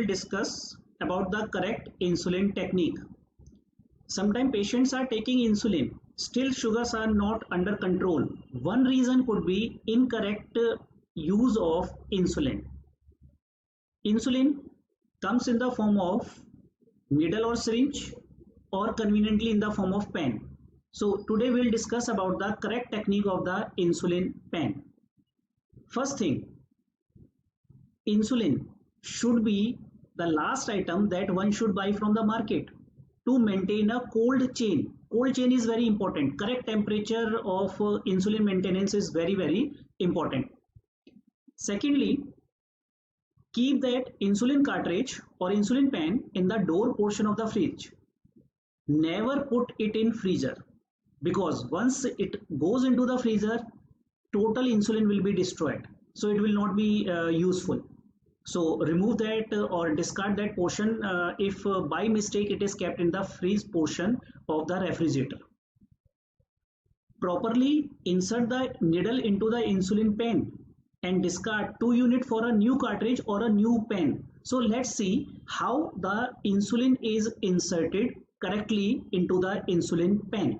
discuss about the correct insulin technique. Sometimes patients are taking insulin, still sugars are not under control. One reason could be incorrect use of insulin. Insulin comes in the form of needle or syringe or conveniently in the form of pen. So today we'll discuss about the correct technique of the insulin pen. First thing, insulin should be the last item that one should buy from the market to maintain a cold chain. Cold chain is very important. Correct temperature of insulin maintenance is very important. Secondly, keep that insulin cartridge or insulin pen in the door portion of the fridge. Never put it in freezer, because once it goes into the freezer, total insulin will be destroyed. So it will not be useful. So remove that or discard that portion if by mistake it is kept in the freeze portion of the refrigerator. Properly insert the needle into the insulin pen and discard 2 units for a new cartridge or a new pen. So let's see how the insulin is inserted correctly into the insulin pen.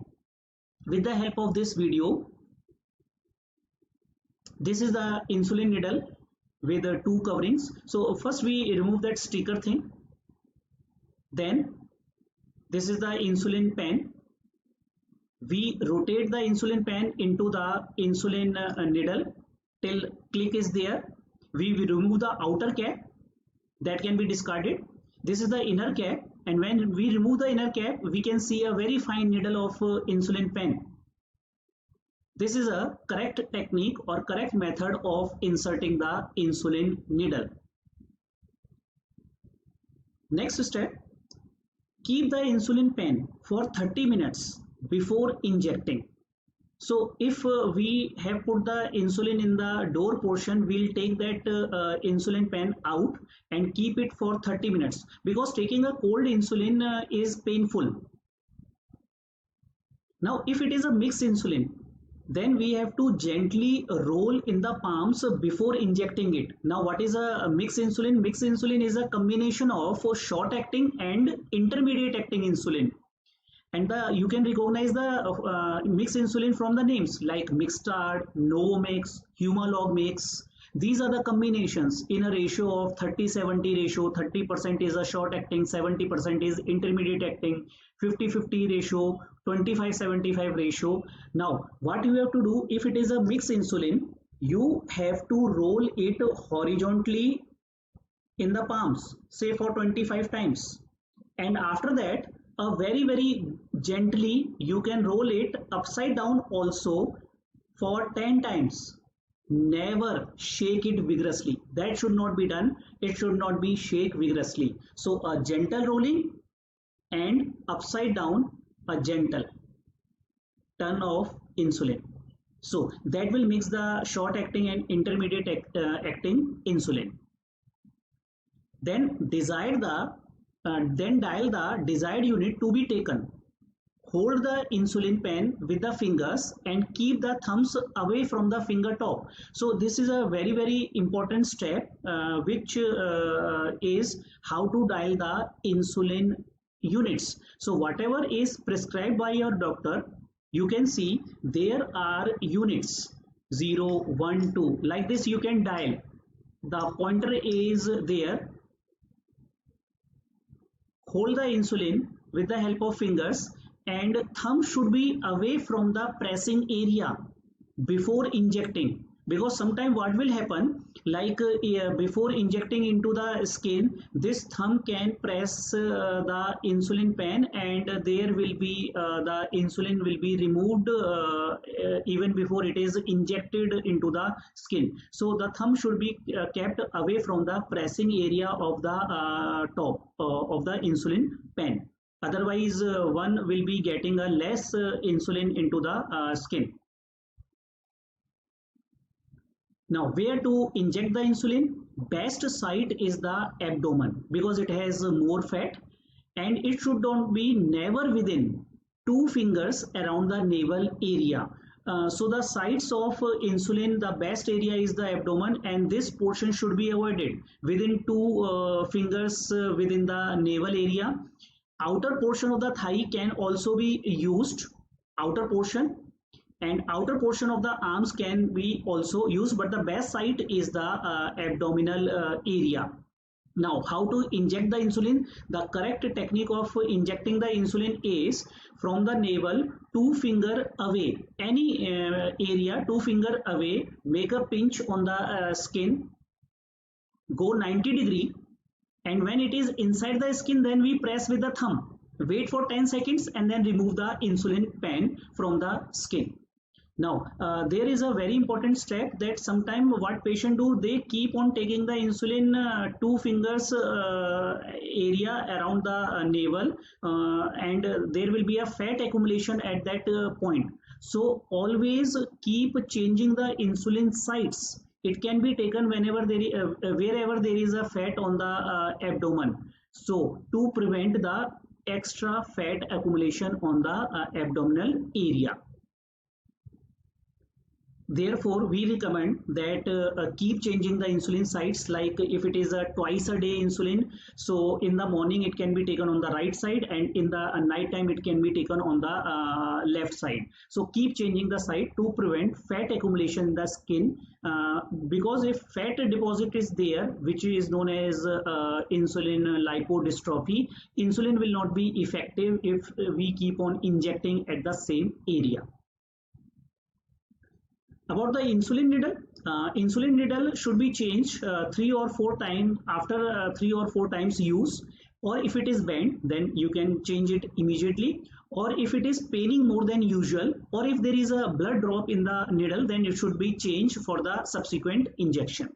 With the help of this video, this is the insulin needle with the 2 coverings. So first we remove that sticker thing. Then this is the insulin pen. We rotate the insulin pen into the insulin needle till click is there. We will remove the outer cap that can be discarded. This is the inner cap, and when we remove the inner cap, we can see a very fine needle of insulin pen. This is a correct technique or correct method of inserting the insulin needle. Next step, keep the insulin pen for 30 minutes before injecting. So if we have put the insulin in the door portion, we'll take that insulin pen out and keep it for 30 minutes, because taking a cold insulin is painful. Now if it is a mixed insulin, then we have to gently roll in the palms before injecting it. Now what is a mixed insulin? Mixed insulin is a combination of short acting and intermediate acting insulin. And you can recognize the mixed insulin from the names like Mixtard, Novomix, Humalog Mix. These are the combinations in a ratio of 30-70 ratio. 30% is a short acting, 70% is intermediate acting, 50-50 ratio, 25-75 ratio. Now what you have to do, if it is a mixed insulin, you have to roll it horizontally in the palms, say for 25 times, and after that very gently you can roll it upside down also for 10 times. Never shake it vigorously. That should not be done. It should not be shake vigorously. So a gentle rolling and upside down a gentle turn of insulin. So that will mix the short acting and intermediate acting insulin. Then dial the desired unit to be taken. Hold the insulin pen with the fingers and keep the thumbs away from the finger top. So this is a very important step which is how to dial the insulin units. So whatever is prescribed by your doctor, you can see there are units 0, 1, 2. Like this you can dial. The pointer is there. Hold the insulin with the help of fingers, and thumb should be away from the pressing area before injecting, because sometimes what will happen, like before injecting into the skin, this thumb can press the insulin pen, and there will be the insulin will be removed even before it is injected into the skin. So the thumb should be kept away from the pressing area of the top of the insulin pen. Otherwise one will be getting a less insulin into the skin. Now where to inject the insulin? Best site is the abdomen, because it has more fat, and it should not be never within 2 fingers around the navel area. So the sites of insulin, the best area is the abdomen, and this portion should be avoided within two fingers within the navel area. Outer portion of the thigh can also be used, outer portion, and outer portion of the arms can be also used, but the best site is the abdominal area. Now, how to inject the insulin? The correct technique of injecting the insulin is from the navel, two finger away, any area, two finger away, make a pinch on the skin, go 90-degree, and when it is inside the skin, then we press with the thumb. Wait for 10 seconds and then remove the insulin pen from the skin. Now, there is a very important step that sometime what patient do, they keep on taking the insulin two fingers area around the navel, and there will be a fat accumulation at that point. So always keep changing the insulin sites. It can be taken whenever wherever there is a fat on the abdomen. So to prevent the extra fat accumulation on the abdominal area. Therefore, we recommend that keep changing the insulin sites, like if it is a twice a day insulin, so in the morning it can be taken on the right side, and in the night time it can be taken on the left side. So keep changing the site to prevent fat accumulation in the skin, because if fat deposit is there, which is known as insulin lipodystrophy, insulin will not be effective if we keep on injecting at the same area. About the insulin needle should be changed 3 or 4 times after 3 or 4 times use, or if it is bent, then you can change it immediately, or if it is paining more than usual, or if there is a blood drop in the needle, then it should be changed for the subsequent injection.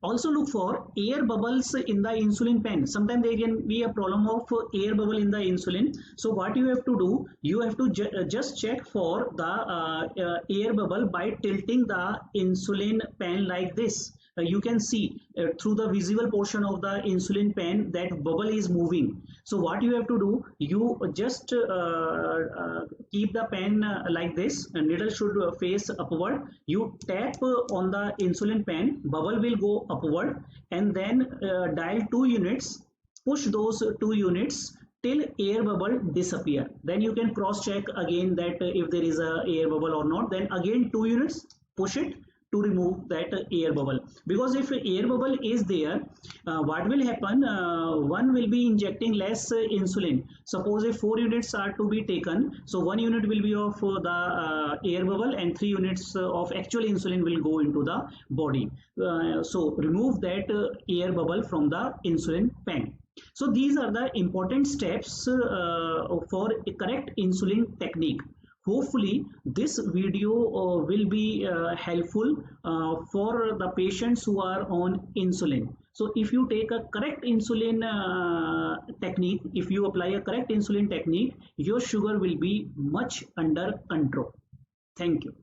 Also look for air bubbles in the insulin pen. Sometimes there can be a problem of air bubble in the insulin. So what you have to do, you have to just check for the air bubble by tilting the insulin pen like this. You can see through the visible portion of the insulin pen that bubble is moving. So what you have to do, you just keep the pen like this, and needle should face upward. You tap on the insulin pen, bubble will go upward, and then dial 2 units, push those 2 units till air bubble disappear. Then you can cross check again that if there is a air bubble or not, then again 2 units, push it to remove that air bubble. Because if air bubble is there, what will happen, one will be injecting less insulin. Suppose if 4 units are to be taken, so 1 unit will be of the air bubble, and 3 units of actual insulin will go into the body. So remove that air bubble from the insulin pen. So these are the important steps for a correct insulin technique. Hopefully this video will be helpful for the patients who are on insulin. So if you take a correct insulin technique, if you apply a correct insulin technique, your sugar will be much under control. Thank you.